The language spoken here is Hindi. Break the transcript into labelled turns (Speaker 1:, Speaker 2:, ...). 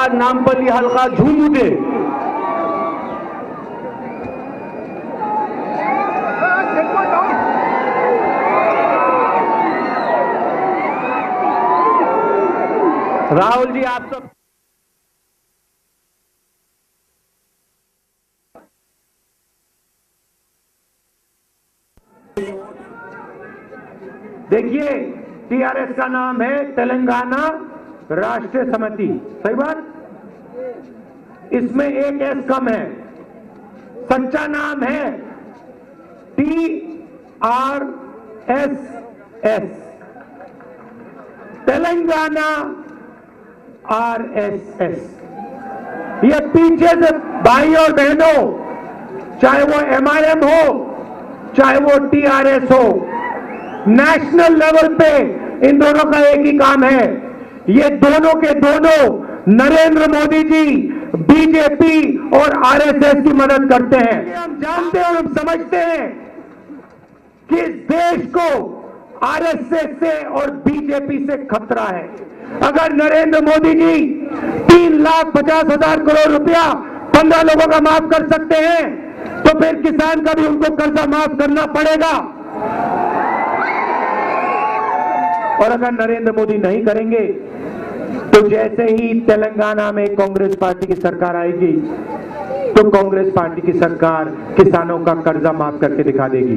Speaker 1: आज नामपल्ली हल्का झूम उठे। राहुल जी, आप सब देखिए, टीआरएस का नाम है तेलंगाना राष्ट्रीय समिति, सही बात। इसमें एक एस कम है, सच्चा नाम है TRSS, तेलंगाना RSS। ये पीछे से भाई और बहनों, चाहे वो MIM हो चाहे वो TRS हो, नेशनल लेवल पे इन दोनों का एक ही काम है, ये दोनों के दोनों नरेंद्र मोदी जी बीजेपी और आरएसएस की मदद करते हैं। हम जानते हैं और हम समझते हैं कि इस देश को आरएसएस से और बीजेपी से खतरा है। अगर नरेंद्र मोदी जी 3,50,000 करोड़ रुपया 15 लोगों का माफ कर सकते हैं, तो फिर किसान का भी उनको कर्जा माफ करना पड़ेगा। और अगर नरेंद्र मोदी नहीं करेंगे तो जैसे ही तेलंगाना में कांग्रेस पार्टी की सरकार आएगी तो कांग्रेस पार्टी की सरकार किसानों का कर्जा माफ करके दिखा देगी।